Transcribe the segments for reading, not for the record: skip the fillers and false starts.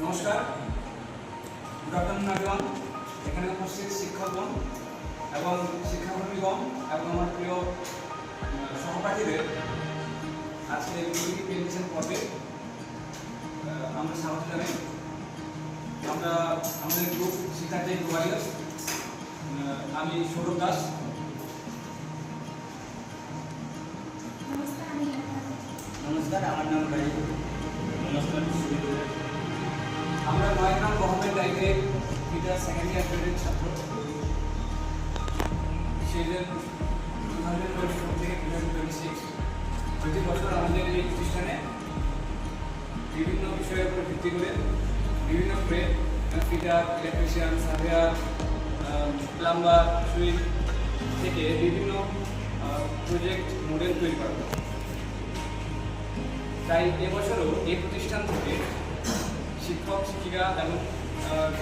নমস্কার, good afternoon everyone. এখানে উপস্থিত শিক্ষকগণ এবং শিক্ষাকর্মীগণ এবং আমার প্রিয় সহপাঠীদের আজকে পিপিটি প্রেজেন্টেশন পর্বে আমরা স্বাগত জানাই। আমরা আমাদের গ্রুপ শিক্ষার্থী প্রোভাইডার, আমি সৌরভ দাস। নমস্কার, আমার নাম রাজীব। নমস্কার, আমরা Nayagram government library fitter second year গ্রেডের ছাত্র। সেদিন 2024 থেকে 2026 প্রতি বছর আমাদের এই প্রতিষ্ঠানে বিভিন্ন বিষয়ের উপর ভিত্তি করে বিভিন্ন trade, fitter, electrician, surveyor, plumber, switch থেকে বিভিন্ন প্রজেক্ট মডেল তৈরি করা হয়। তাই এবছরও এই প্রতিষ্ঠান থেকে শিক্ষক, শিক্ষিকা এবং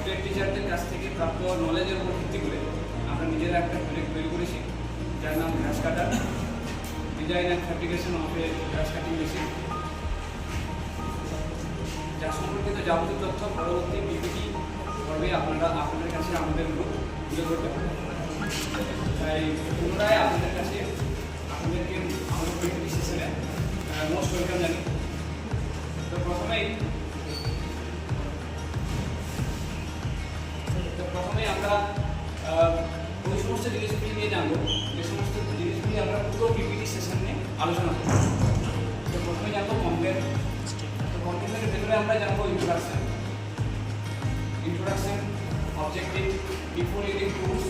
ট্রেড টিচারদের কাছ থেকে প্রাপ্ত নলেজের উপর ভিত্তি করে আমরা নিজেরা একটা প্রজেক্ট তৈরি করেছি, যার নাম ঘাস কাটার, ডিজাইন অ্যান্ড ফ্যাব্রিকেশন অফ এ ঘাস কাটিং মেশিন। যা সম্পর্কিত যাবতীয় তথ্য পরবর্তী পিপিটি পর্বে আপনাদের কাছে আমাদের গ্রুপ তুলে ধরতে পারে। তাই পুনরায় আপনাদেরকে আমাদের পিপিটি সেশনে মোস্ট ওয়েলকাম জানি। তো প্রথমেই আমরা ওই সমস্ত জিনিসগুলি নিয়ে জানবো, যে সমস্ত জিনিসগুলি আমরা পুরো পিপিটি সেশন নিয়ে আলোচনা করব। তো প্রথমে জানবো কন্টেন্ট। তো কন্টেন্টের ভেতরে আমরা জানবো introduction, objective, before using tools,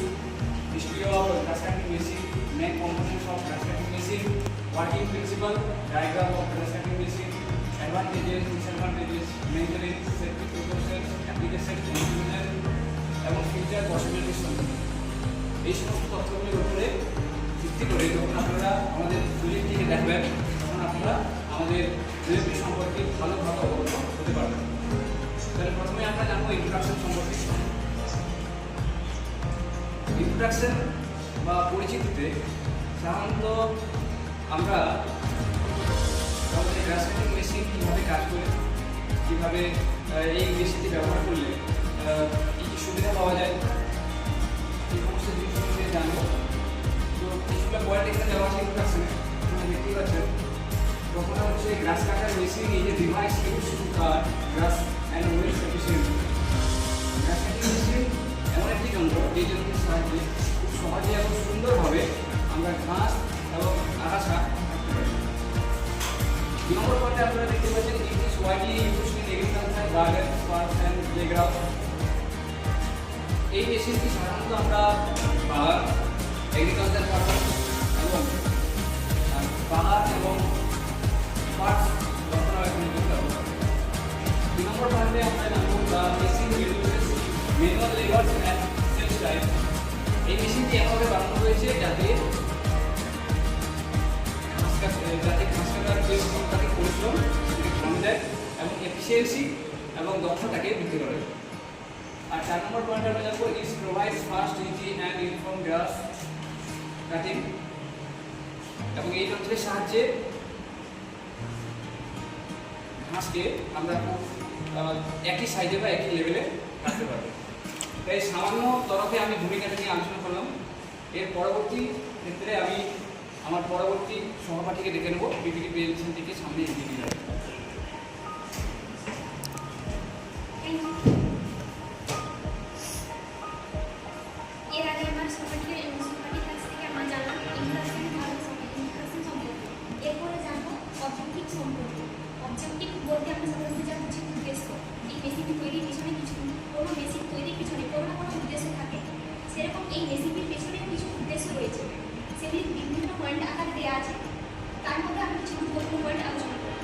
history of ঘাস cutting machine, main components of ঘাস cutting machine, working principle, diagram of ঘাস cutting machine, advantages, disadvantages, maintenance, safety precautions, application, implement এবং ফিউচার পসিবিলিটিস। এই সমস্ত তথ্যগুলির উপরে ভিত্তি করে যখন আপনারা আমাদের প্রজেক্টটিকে দেখবেন, তখন আপনারা আমাদের প্রজেক্টটি সম্পর্কে ভালোভাবে অবগত হতে পারবেন। তাহলে প্রথমে আমরা জানবো ইন্ট্রোডাকশন সম্পর্কে। ইন্ট্রোডাকশন বা পরিচিতিতে সাধারণত আমরা আমাদের ঘাস কাটিং মেশিন কীভাবে কাজ করে, কীভাবে এই মেশিনটি ব্যবহার করলে কী কী সুবিধা পাওয়া যায়, এই সমস্ত জিনিসগুলো নিয়ে জানবো। তো কিছুটা পয়েন্ট এখানে দেওয়া আছে ইন্ট্রোডাকশনে, দেখতেই পাচ্ছেন। প্রথমে হচ্ছে grass cutter machine is a device used to cut grass and waste efficiently. Grass cutting machine এমন একটি যন্ত্র যে যন্ত্রের সাহায্যে খুব সহজে এবং সুন্দরভাবে আমরা ঘাস এবং আগাছা কাটতে পারি। 2 নম্বর পয়েন্টে আপনারা দেখতে পাচ্ছেন it is widely used in agriculture, garden, parks and playground. এই মেশিনটি সাধারণত আমরা বাগান, এগ্রিকালচার পারপাস এবং বাগান এবং পার্কস রক্ষণাবেক্ষণের জন্য ব্যবহার করি। 2 নম্বর পয়েন্টে আমরা জানবো the machine reduces manual labour and self time. এই মেশিনটি এমনভাবে বানানো হয়েছে যাতে ঘাস কাটার যে শ্রমটাকে পরিশ্রম সেটাকে কমে দেয় এবং এফিসিয়েন্সি এবং দক্ষতাকে বৃদ্ধি করে। আর 4 নম্বর পয়েন্টে আমরা জানবো ইট provides fast, easy and uniform glass cutting. এবং এই যন্ত্রের সাহায্যে ঘাসকে আমরা খুব একই সাইজে বা একই লেভেলে কাটতে পারবো। তাই সামান্য তরফে আমি ভূমিকাটা নিয়ে আলোচনা করলাম। এর পরবর্তী ক্ষেত্রে আমি আমার পরবর্তী সহপাঠীকে ডেকে নেব, পিপিটি প্রেজেন্টেশন থেকে সামনে এগিয়ে নিয়ে যাবো। এর আগে আমার সহপাঠীর কাছ থেকে আমরা জানলাম ইন্ট্রোডাকশন সম্পর্কে। এরপরে জানবো অবজেক্টিভ সম্পর্কে। অবজেক্টিভ বলতে আমরা সাধারণত যা বুঝি উদ্দেশ্য। এই মেশিনটি তৈরির পিছনে কোনো মেশিন তৈরির পিছনে কোনো না কোনো উদ্দেশ্য থাকে। সেরকম এই মেশিনটির পেছনে কিছু উদ্দেশ্য রয়েছে, সেগুলি বিভিন্ন পয়েন্ট আকারে দেওয়া আছে। তার মধ্যে আমি কিছু গুরুত্বপূর্ণ পয়েন্ট আলোচনা করব।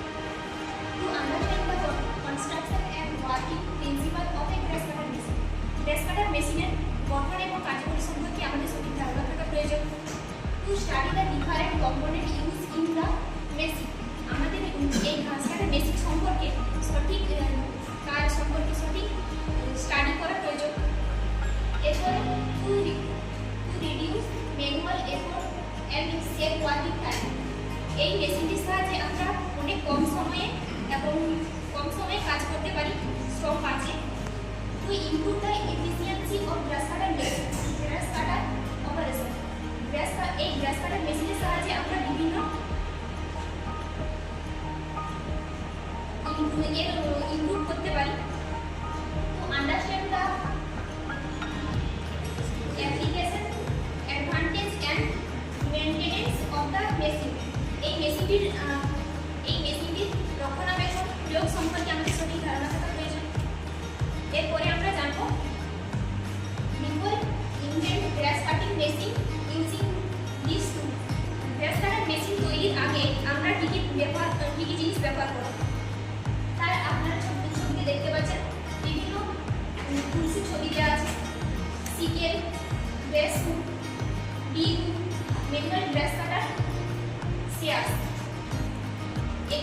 To understand the construction and working principle of a grass cutter machine. Grass cutter মেশিনের গঠন এবং কার্যকরী সম্পর্কে আমাদের সঠিক ধারণা থাকা প্রয়োজন। To study the different component use in the machine. আমাদের এই ঘাস কাটার মেশিন সম্পর্কে সঠিক কাজ সম্পর্কে সঠিক স্টাডি করা প্রয়োজন। এরপরে to reduce manual effort and save working time. এই মেশিনটির সাহায্যে আমরা অনেক কম সময়ে কাজ করতে পারি, শ্রম বাঁচাতে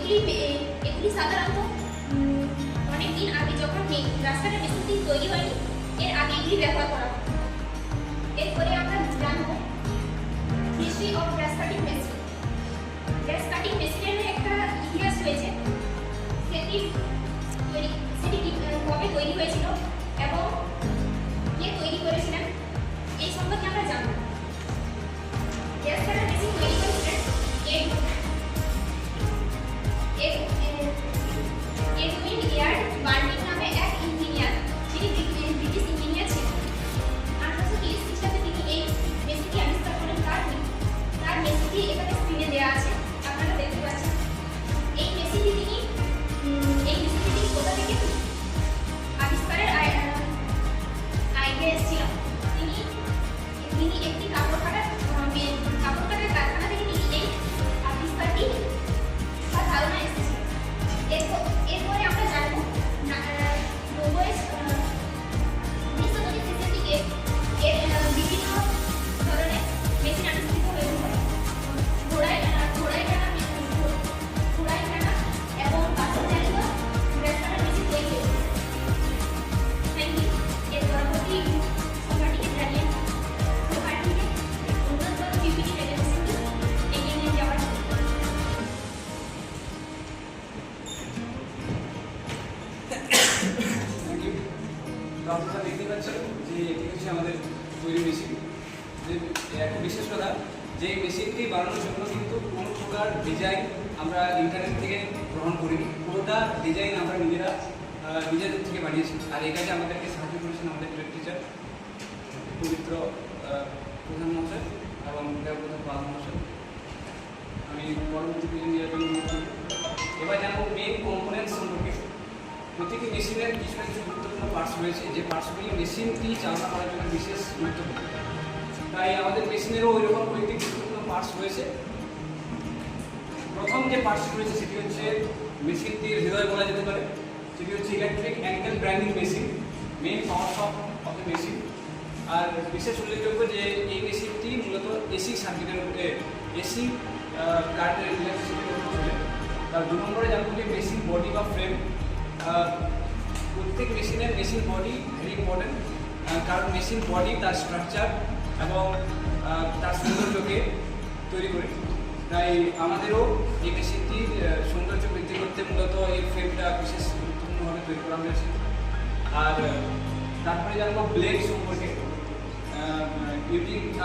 এগুলি সাধারণত অনেক দিন আগে যখন গ্রাস কাটার মেশিনটি তৈরি হয়নি এর আগে এগুলি ব্যবহার করা হয়। এরপরে আমরা জানবো history of glass cutting machine. Glass cutting মেশিনের একটা ইতিহাস রয়েছে, সেটি কবে তৈরি হয়েছিল এবং কে তৈরি করেছিলেন এই সম্পর্কে আমরা জানবো। গ্যাস কাটার মেশিন তৈরি করেছিলেন এডউইন এয়ার্ড বার্নিং নামে এক ইঞ্জিনিয়ার, যিনি ব্রিটিশ ইঞ্জিনিয়ার ছিলেন। 1830 খ্রিস্টাব্দে তিনি এই মেশিনটি আবিষ্কার করেন। তার মেশিনটি এখানে স্ক্রিনে দেওয়া আছে, আপনারা দেখতে পাচ্ছেন। এই মেশিনটি তিনি কোথা থেকে আবিষ্কারের আইডিয়া এসেছিল, তিনি একটি কাপড় কাটার কারখানা থেকে তিনি এই আবিষ্কারটি বা ধারণা এসেছিল। এরপরে আমরা জানবো 1925 শেষের দিকে বিভিন্ন ধরনের মেশিন আবিষ্কৃত হয়ে পড়ে। ঘোড়ায় টানা এবং বাসন চালিত গ্যাস কাটার মেশিন তৈরি হয়েছে। Thank you. এর পরবর্তী সংখ্যাটিকে জানিয়ে সংখ্যাটিকে উন্নততর পিপিটি প্রেজেন্টেশনটি এগিয়ে নিয়ে যাওয়ার থ্যাংক ইউ। তো আপনারা দেখতে পাচ্ছেন যে এটি হচ্ছে আমাদের তৈরি মেশিন। যে একটা বিশেষ কথা, যে মেশিনটি বানানোর জন্য কিন্তু কোনো প্রকার ডিজাইন আমরা ইন্টারনেট থেকে গ্রহণ করিনি, পুরোটা ডিজাইন আমরা নিজেদের থেকে বানিয়েছি। আর এই কাজে আমাদেরকে সাহায্য করেছেন আমাদের ট্রেড টিচার পবিত্র প্রধানমন্ত্রী এবং দেবপ্রধান পাল মহাশয়। আমি পরবর্তী প্রেজেন্টেশন অনুরোধ করব। এবার জানবো মেইন কম্পোনেন্টস সম্পর্কে। প্রতিটি মেশিনের কিছু কিছু গুরুত্বপূর্ণ পার্টস রয়েছে, যে পার্টসগুলি মেশিনটি চালনা করার জন্য বিশেষ গুরুত্বপূর্ণ। তাই আমাদের মেশিনেরও ওই রকম কয়েকটি গুরুত্বপূর্ণ পার্টস রয়েছে। প্রথম যে পার্টসটি রয়েছে সেটি হচ্ছে মেশিনটির হৃদয় বলা যেতে পারে, সেটি হচ্ছে electric angle grinding machine, main পাওয়ার সব অফ দ্য মেশিন। আর বিশেষ উল্লেখযোগ্য যে এই মেশিনটি মূলত এসি সার্কিটের উপরে, এসি কারেন্টের ইলেকট্রিসিটির উপর চলে। তার 2 নম্বরে জানবো যে মেশিন বডি বা ফ্রেম। প্রত্যেক মেশিনের মেশিন বডি ভেরি ইম্পর্টেন্ট, কারণ মেশিন বডি তার স্ট্রাকচার এবং তার সৌন্দর্যকে তৈরি করে। তাই আমাদেরও এই মেশিনটির সৌন্দর্য বৃদ্ধি করতে মূলত এই ফ্রেমটা বিশেষ গুরুত্বপূর্ণভাবে তৈরি করা হয়েছে। আর তারপরে জানবো ব্লেড সম্পর্কে।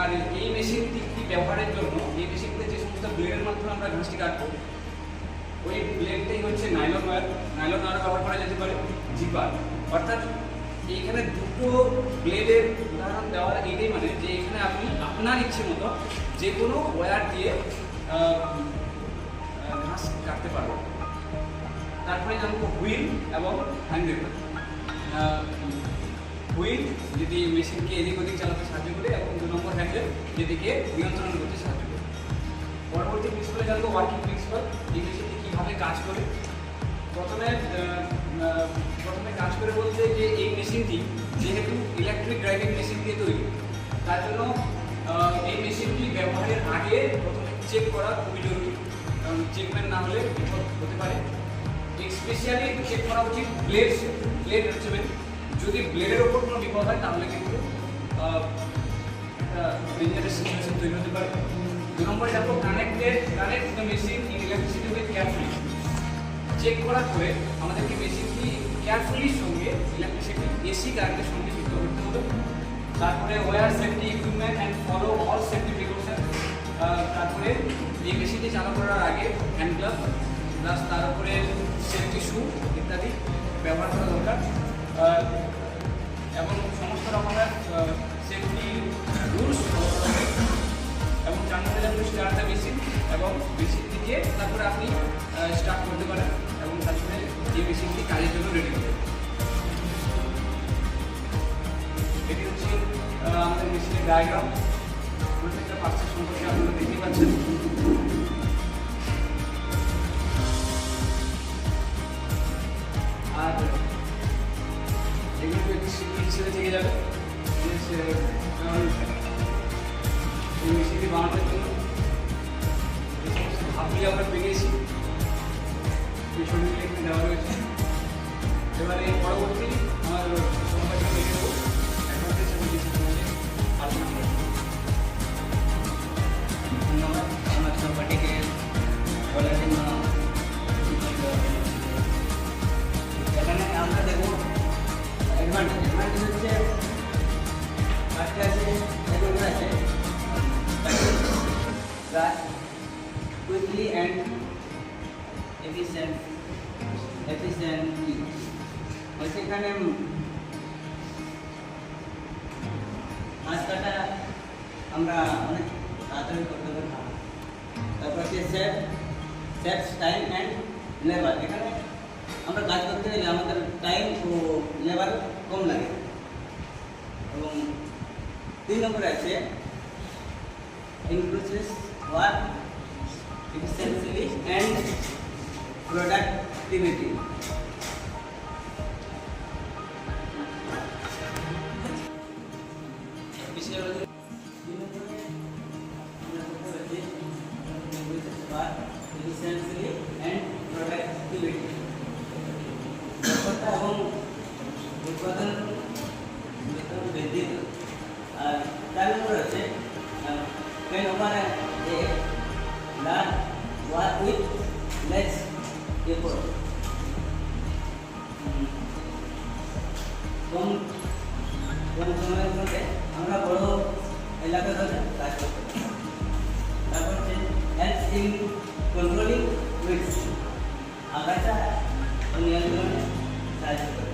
আর এই মেশিনটি ব্যবহারের জন্য এই মেশিনটিতে যে সমস্ত ব্লেডের মাধ্যমে আমরা ঘাসটি কাটবো, ওই ব্লেডটাই হচ্ছে নাইলন ওয়্যার ব্যবহার করা যেতে পারে, জিপার। অর্থাৎ এইখানে দুটো ব্লেডের উদাহরণ দেওয়ার এইটাই মানে যে এখানে আপনি আপনার ইচ্ছে মতো যে কোনো ওয়্যার দিয়ে ঘাস কাটতে পারবেন। তারপরে জানবো হুইল এবং হ্যান্ডেল। হুইল যদি মেশিনকে এদিক ওদিক চালাতে সাহায্য করে এবং 2 নম্বর হ্যান্ডেল যেদিকে নিয়ন্ত্রণ করতে সাহায্য করে। পরবর্তী প্রিন্সিপালে জানবো ওয়ার্কিং প্রিন্সিপাল, এই মেশিনটি কীভাবে কাজ করে। প্রথমে কাজ করে বলতে যে এই মেশিনটি যেহেতু ইলেকট্রিক গ্রাইন্ডিং মেশিন দিয়ে তৈরি, তার জন্য এই মেশিনটি ব্যবহারের আগে প্রথমে চেক করা খুবই জরুরি, কারণ চেকমেন্ট না হলে বিপদ হতে পারে। স্পেশালি চেক করা উচিত ব্লেড হচ্ছে মেন। যদি ব্লেডের ওপর কোনো বিপদ হয় তাহলে কিন্তু একটা ডেঞ্জারাস সিচুয়েশন তৈরি হতে পারে। 2 নম্বরে যাবো connect the machine in electricity with carefully. Check করার পরে আমাদেরকে মেশিনটি কেয়ারফুলির সঙ্গে ইলেকট্রিসিটি এসি কারেন্টের সঙ্গে যুক্ত করতে হবে। তারপরে wire safety equipment and follow all safety precaution. তারপরে এই মেশিনটি চালু করার আগে হ্যান্ড গ্লাভ প্লাস তার উপরে সেফটি শু ইত্যাদি ব্যবহার করা দরকার, এবং সমস্ত রকমের সেফটি রুলস ফলো করা হবে। এবং 4 নম্বরে যাবো স্টার্ট দ্য মেশিন, এবং মেশিনটিকে তারপরে আপনি স্টার্ট করতে পারেন এবং তারপরে এই মেশিনটি কাজের জন্য রেডি হবে। এটি হচ্ছে আমাদের মেশিনের ডায়াগ্রাম। প্রত্যেকটা পার্টসের সম্পর্কে আপনারা দেখতে পাচ্ছেন। আর এগুলো একটি স্মৃতি হিসেবে থেকে যাবে, কারণ এই মেশিনটি বানানোর জন্য এই সমস্ত ভাবগুলি আমরা পেয়েছি। পেছনে এখানে দেওয়া রয়েছে। এবারে পরবর্তী আমার সহপাঠীকে দেখে নেবো অ্যাডভান্টেজ এবং ডিসঅ্যাডভান্টেজ আলোচনা করবো। ধন্যবাদ আমার সহপাঠীকে বলার জন্য। এখানে আমরা দেখব অ্যাডভান্টেজ। অ্যাডভান্টেজ হচ্ছে ফার্স্টে আছে এগুলো আছে ক্লাস কুইকলি অ্যান্ড এফিসিয়েন্টলি হচ্ছে এখানে মাছ কাটা আমরা অনেক তাড়াতাড়ি করতে পারি। তারপর হচ্ছে সেভস টাইম অ্যান্ড লেবার। এখানে আমরা কাজ করতে গেলে আমাদের টাইম ও লেবার কম লাগে। এবং 3 নম্বরে আছে increases work efficiency and productivity. efficiency and productivity এবং উৎপাদন বৃদ্ধি। আর তার উপর আছে can over a large work with less effort। কম সময়ের মধ্যে আমরা বড় এলাকা ধরে কাজ করতে পারি। তারপর হচ্ছে helps in controlling risks, আগাছা নিয়ন্ত্রণে সাহায্য করে।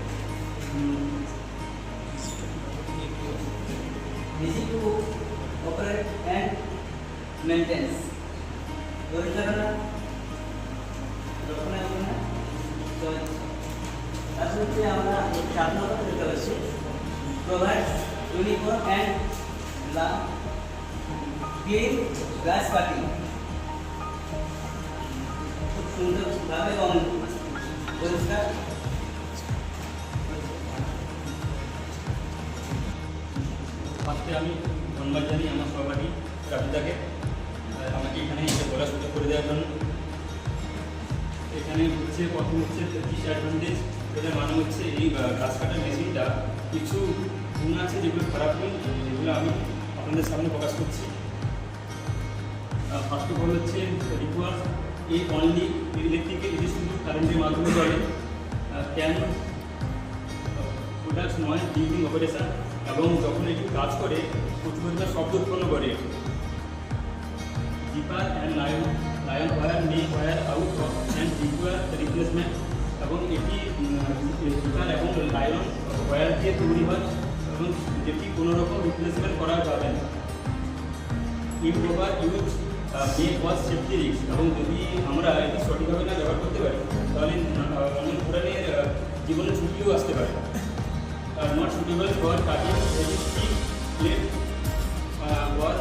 easy to operate and maintenance, পরিচালনা রক্ষণাবেক্ষণ সহজ। তারপর হচ্ছে আমরা 4 নম্বর দেখতে পাচ্ছি provides uniform and clean grass cutting। খুব সুন্দরভাবে এবং পরিষ্কার। ফার্স্টে আমি ধন্যবাদ জানি আমার সহপাঠী রাবিদাকে আমাকে এখানে বলার সুযোগ করে দেওয়ার জন্য। এখানে হচ্ছে প্রথম হচ্ছে ডিসঅ্যাডভান্টেজ, এটার মানে হচ্ছে এই গাছ কাটার মেশিনটা কিছু গুণ আছে যেগুলো খারাপ গুণ, যেগুলো আমি আপনাদের সামনে প্রকাশ করছি। ফার্স্ট অফ অল হচ্ছে রিকোয়ার্স এই অনলি ইলেকট্রিক্যাল ডিস্ট্রিবিউট কারেন্টের মাধ্যমে চলে। ক্যান প্রোডাক্টস নয় ডিউরিং অপারেশন, এবং যখন এটি কাজ করে প্রচুর পরিমাণ শব্দ উৎপন্ন করে। Zipper and lion wear may wear out and require replacement, এবং এটি জিপার এবং লায়ন ওয়ার দিয়ে তৈরি হয় এবং যেটি কোনো রকম রিপ্লেসমেন্ট করা যাবে না। Improper use may cause safety risk, এবং যদি আমরা এটি সঠিকভাবে না ব্যবহার করতে পারি তাহলে অনেক ধরনের জীবনের ঝুঁকিও আসতে পারে। Not suitable for cutting heavy steel plate or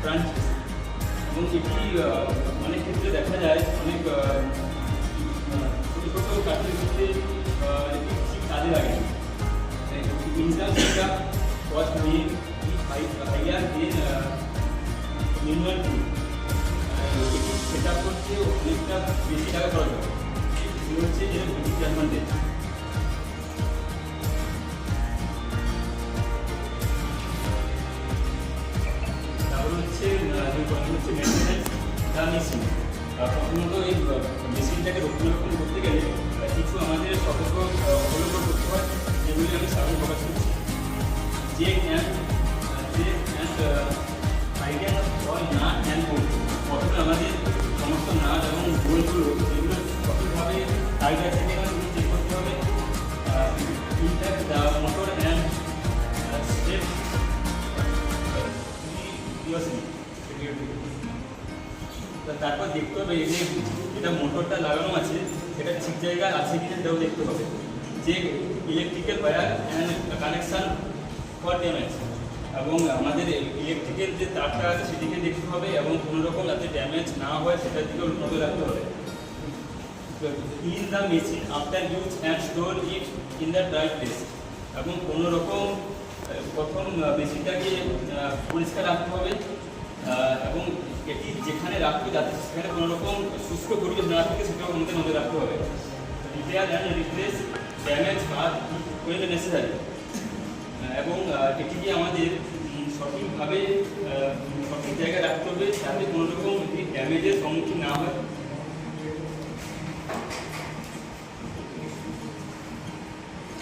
branches, এবং এটি অনেক ক্ষেত্রে দেখা যায় অনেক ছোটো ছোটো কাঠের ক্ষেত্রে এটি ঠিক কাজে লাগে না। ইন্টার সেটা কস্ট মেন হাইয়ার দেন মিনিমাল টু, এটি সেট আপ করতে অনেকটা বেশি টাকা খরচ হয়। এগুলো হচ্ছে এর ডিসঅ্যাডভান্টেজ। হচ্ছে মেনটেন্যান্স দ্য মেশিন। প্রথমত এই মেশিনটাকে রক্ষণাবেক্ষণ করতে গেলে কিছু আমাদের সতর্ক অবলম্বন করতে হয়, যেগুলি আমি সামনে প্রকাশ করছি। Check and idea all nut and bolt. প্রথমে আমাদের সমস্ত নাট এবং বোল্টগুলো এগুলো সঠিকভাবে টাইট আছে কিনা সেগুলো চেক করতে হবে। In fact the motor and step তারপর দেখতে হবে এই যে এটা মোটরটা লাগানো আছে সেটা ঠিক জায়গায় আছে কিনা সেটাও দেখতে হবে। যে electrical wire and connection for damage, এবং আমাদের ইলেকট্রিক্যাল যে তারটা আছে সেদিকে দেখতে হবে এবং কোনো রকম যাতে ড্যামেজ না হয় সেটার দিকেও নজর রাখতে হবে। Clean the machine after use and store it in the dry place, এবং কোনো রকম প্রথম মেশিনটাকে পরিষ্কার রাখতে হবে এবং এটি যেখানে রাখবে যাতে সেখানে কোনো রকম শুষ্ক পরিবেশ না থাকে সেটাও আমাদের নজর রাখতে হবে। Repair and replace damage part when necessary. এবং এটিকে আমাদের সঠিকভাবে সঠিক জায়গায় রাখতে হবে যাতে কোনো রকম ড্যামেজের সম্মুখীন না হয়।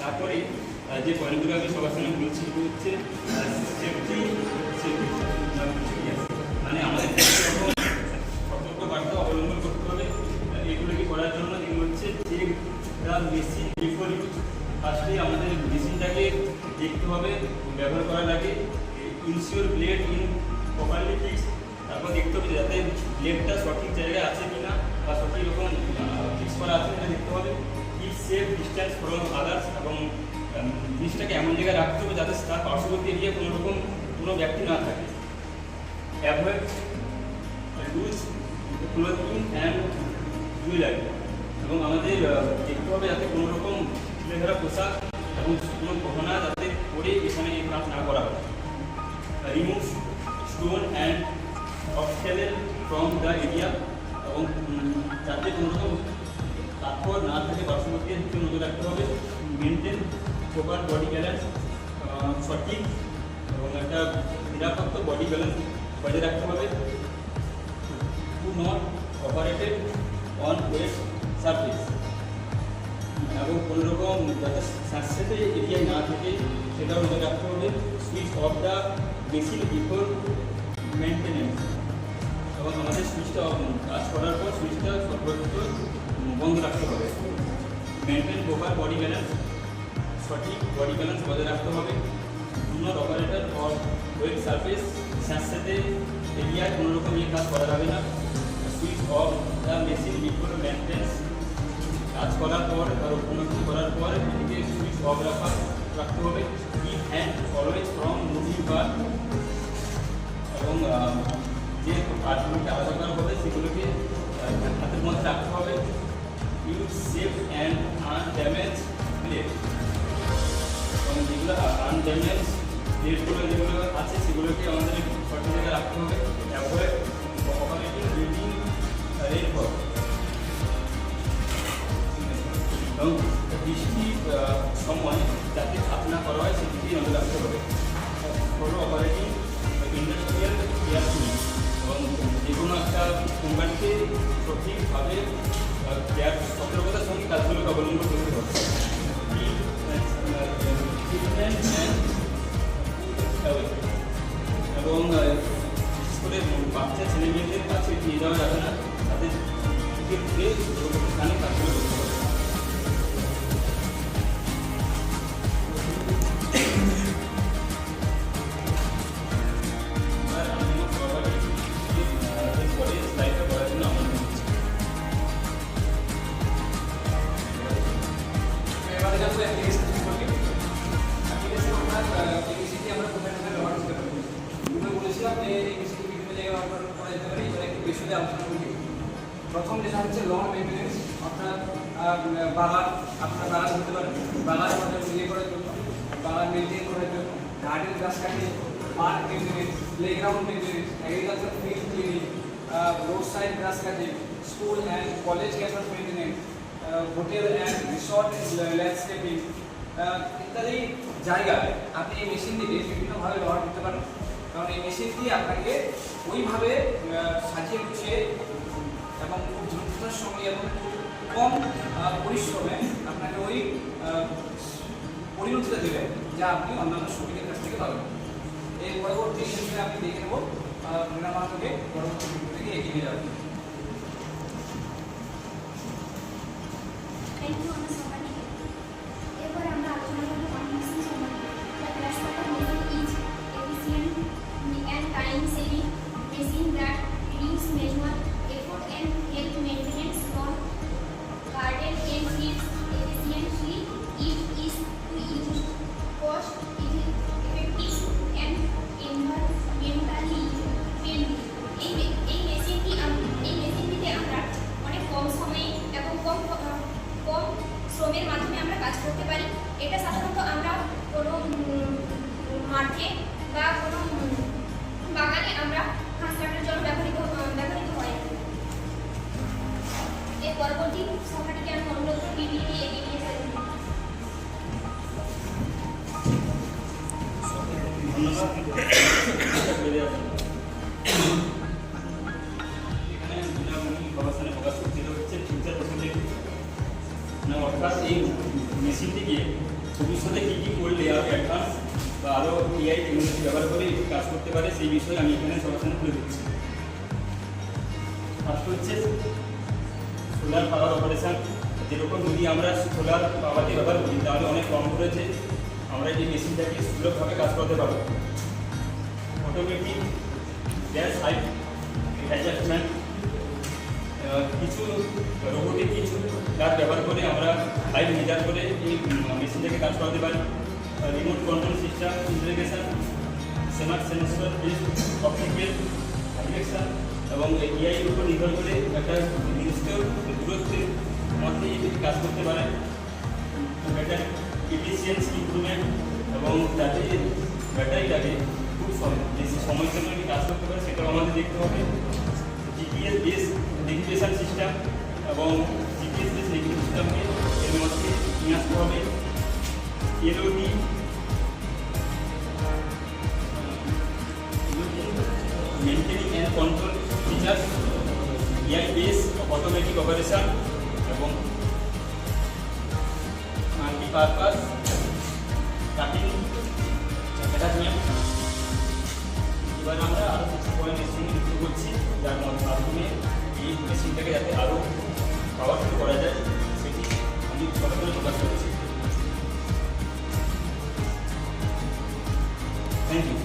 তারপরে যে পয়েন্টগুলো আমি সবার সামনে বলছি সেগুলো হচ্ছে সেফটি, মানে আমাদের সতর্কবার্তা অবলম্বন করতে হবে। এগুলোকে করার জন্য যেগুলো হচ্ছে যে মেশিন বিফোর ইউজ, ফার্স্টে আমাদের মেশিনটাকে দেখতে হবে ব্যবহার করার আগে। Ensure blade in properly fix, তারপর দেখতে হবে যাতে ব্লেডটা সঠিক জায়গায় আছে কিনা বা সঠিক রকম ফিক্স করা আছে কিনা দেখতে হবে। Keep safe distance from others, এবং জিনিসটাকে এমন জায়গায় রাখতে হবে যাতে তার পার্শ্ববর্তী এরিয়া কোনো ব্যক্তি না থাকে। Avoid loose clothing and jewellery, এবং আমাদের দেখতে হবে যাতে কোনো রকম ঢিলেঢালা পোশাক এবং কোনো গহনা যাতে পরে এখানে এই কাজ না করা হয়। Remove stone and obstacle from the area, এবং যাতে কোনো রকম পাথর না থাকে পার্শ্ববর্তী দিকে নজর রাখতে হবে। মেনটেন প্রপার বডি ব্যালেন্স, সঠিক এবং একটা নিরাপত্ত বডি ব্যালেন্স বজায় রাখতে হবে। To not operated on wet surface, এবং কোনো রকম যাতে স্যাঁতস্যাঁতে এরিয়ায় না থাকে সেটাও নজর রাখতে হবে। Switch off the machine before maintenance, এবং আমাদের সুইচটা কাজ করার পর সুইচটা সর্বোচ্চ বন্ধ রাখতে হবে। মেনটেন প্রপার বডি ব্যালেন্স, সঠিক বডি ব্যালেন্স বজায় রাখতে হবে। Do not operator or wet surface, স্যাঁতস্যাঁতে এরিয়ায় কোনো রকম কাজ করা যাবে না। Switch off the machine before maintenance, কাজ করার পর আর উন্নতি করার পর এটিকে সুইচ অফ রাখতে হবে। Keep hand always from moving part, এবং যে পার্টগুলোকে আলাদা করা হবে সেগুলোকে হাতের মধ্যে রাখতে হবে। ইউজ সেফ অ্যান্ড আনড্যামেজ প্লেট, এবং যেগুলো আনড্যামেজ প্লেটগুলো যেগুলো আছে সেগুলোকে আমাদের সঠিক জায়গায় রাখতে হবে। অ্যাভয়েড অপারেটিং বিল্ডিং রেইনফল, এবং বৃষ্টির সময় যাতে খাত না করা হয় সেদিকেই নজর রাখতে হবে। Follow operating industrial air cooling, এবং যে কোনো একটা কোম্পানিকে সঠিকভাবে সতর্কতার সঙ্গে কাজগুলোকে অবলম্বন করতে হবে। এবং বিশেষ করে বাচ্চা ছেলে মেয়েদের কাছে নিয়ে যাওয়া যাবে না, তাদের স্থানে কাজগুলো করতে হবে। এবারে যাবো অ্যাপ্লিকেশন সম্পর্কে। অ্যাপ্লিকেশন আমরা এই মেশিনটি আমরা কোথায় কোথায় ব্যবহার করতে পারি। আমি বলেছিলাম যে এই মেশিনটি বিভিন্ন জায়গায় ব্যবহার করা যেতে পারে। এবার একটু বিশদে আলোচনা করি। প্রথম যেটা হচ্ছে লন মেইনটেনেন্স, অর্থাৎ বাগান, আপনার বাগান হতে পারে, বাগান আমাদের করার জন্য, বাগান মেনটেন করার জন্য, গার্ডেন গাছ কাটিয়ে, park maintenance, playground maintenance, agriculture field cleaning, road side গাছ cutting, school and college campus maintenance, hotel and resort landscaping ইত্যাদি জায়গায় আপনি এই মেশিনটিকে বিভিন্নভাবে ব্যবহার করতে পারেন। কারণ এই মেশিনটি আপনাকে ওইভাবে সাজিয়ে গুছিয়ে এবং খুব দ্রুততার সঙ্গে এবং খুব কম পরিশ্রমে আপনাকে ওই পরিণতিটা দেবে যা আপনি অন্যান্য শ্রমিকের কাছ থেকে পাবেন। এর পরবর্তী ক্ষেত্রে আমি দেখে নেব মৃণামাকে পরবর্তী ভিডিও থেকে এগিয়ে যাবে। থ্যাংক ইউ আমার সবাইকে। এরপর আমরা আলোচনা করব কনভার্সন সম্পর্কে। The Grasscutter method is efficient and time-saving machine that reduce manual effort and help maintenance on garden and fields efficiently. It is cost effective and environmentally friendly. এই মেশিনটিতে আমরা অনেক কম সময়ে এবং কম শ্রমের ধন্যবাদ। এখানে গবেষণায় প্রকাশ করতে হচ্ছে ফিউচার পসিবিলিটি, অর্থাৎ এই মেশিনটিকে ভবিষ্যতে কী কী করলে আরও অ্যাডভান্স বা আরও এআই টেকনোলজি ব্যবহার করে কাজ করতে পারে সেই বিষয়ে আমি এখানে সরাসরি তুলে দিচ্ছি। ফার্স্ট হচ্ছে সোলার পাওয়ার অপারেশন। যেরকম যদি আমরা সোলার পাওয়ারটি ব্যবহার করি তাহলে অনেক কম খরচে আমরা এই মেশিনটাকে সুলভভাবে কাজ করতে পারবো। অটোমেটিক গ্যাস হাইট অ্যাডজাস্টমেন্ট, কিছু রোবোটিক কিছু কাজ ব্যবহার করে আমরা হাইট মেজার করে এই মেশিনটাকে কাজ করাতে পারি। Remote control system integration, smart sensor based optical direction এবং এআইয়ের উপর নির্ভর করে একটা নির্দিষ্ট দূরত্বের মধ্যে এটি কাজ করতে পারে। ব্যাটারি এফিসিয়েন্সি ইমপ্রুভমেন্ট এবং যাতে ব্যাটারিটাকে খুব বেশি সময়ের জন্য এটি কাজ করতে পারে সেটাও আমাদের দেখতে হবে। জিপিএস বেস নেভিগেশন সিস্টেম এবং জিপিএস বেস নেভিগেশন সিস্টেমকে এর মধ্যে নিয়ে আসতে হবে। LOD maintaining and control features, AI base automatic operation এবং মাল্টিপারপাস কাটিং অ্যাটাচমেন্ট। এবার আমরা আরও কিছু পয়েন্ট এর সঙ্গে যুক্ত করছি যার মাধ্যমে এই মেশিনটাকে যাতে আরও পাওয়ারফুল করা যায় সেটি আমি সরাসরি প্রকাশ করছি। Thank you.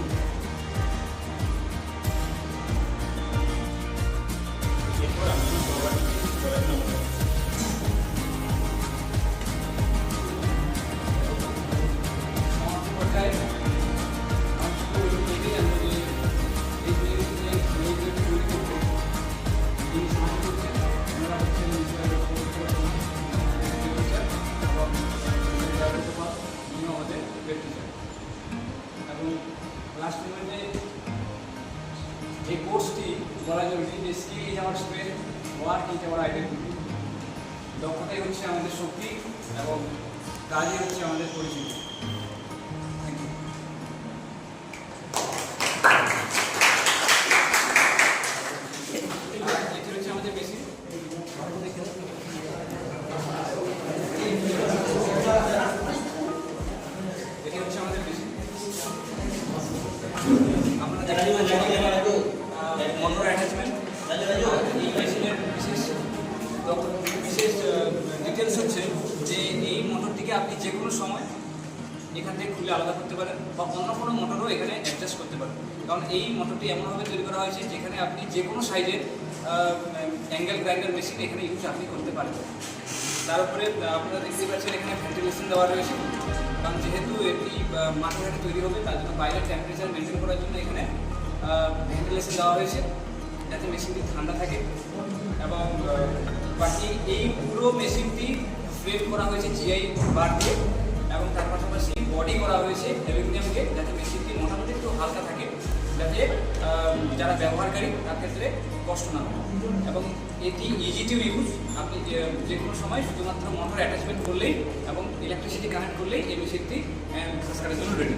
এরপর আমি পড়াশোনা করব। সমাপ্তি পর্যায়ে এবং লাস্ট মোমেন্টে এই কোর্সটি বলা জরুরি যে skill is our strength, work is our identity. দক্ষতাই হচ্ছে আমাদের শক্তি এবং কাজই হচ্ছে আমাদের পরিচিতি। Thank you. এটি হচ্ছে আমাদের মেশিন। এটি হচ্ছে আমাদের মেশিন। আপনারা মোটর অ্যাটাচমেন্ট, এই মেশিনের বিশেষ ডিটেলস হচ্ছে যে এই মোটরটিকে আপনি যে কোনো সময় এখান থেকে খুলে আলাদা করতে পারেন বা অন্য কোনো মোটরও এখানে অ্যাডজাস্ট করতে পারেন। কারণ এই মোটরটি এমনভাবে তৈরি করা হয়েছে যেখানে আপনি যে কোনো সাইজের অ্যাঙ্গেল গ্রাইন্ডার মেশিন এখানে ইউজ আপনি করতে পারেন। তার উপরে আপনারা দেখতে পাচ্ছেন এখানে ভেন্টিলেশন দেওয়া রয়েছে, কারণ যেহেতু এটি মাঠে ঘাটে তৈরি হবে তার জন্য বাইরের টেম্পারেচার মেনটেন করার জন্য এখানে ভেন্টিলেশন দেওয়া হয়েছে যাতে মেশিনটি ঠান্ডা থাকে। এবং বাকি এই পুরো মেশিনটি ফ্রেম করা হয়েছে জিআই বার দিয়ে এবং তার পাশাপাশি বডি করা হয়েছে অ্যালুমিনিয়ামকে, যাতে মেশিনটি মোটামুটি একটু হালকা থাকে, যাতে যারা ব্যবহারকারী তার ক্ষেত্রে কষ্ট না হয়। এবং এটি ইজি টু ইউজ, আপনি যে কোনো সময় শুধুমাত্র মোটর অ্যাটাচমেন্ট করলেই এবং ইলেকট্রিসিটি কানেক্ট করলেই এই মেশিনটি কাজ করার জন্য রেডি।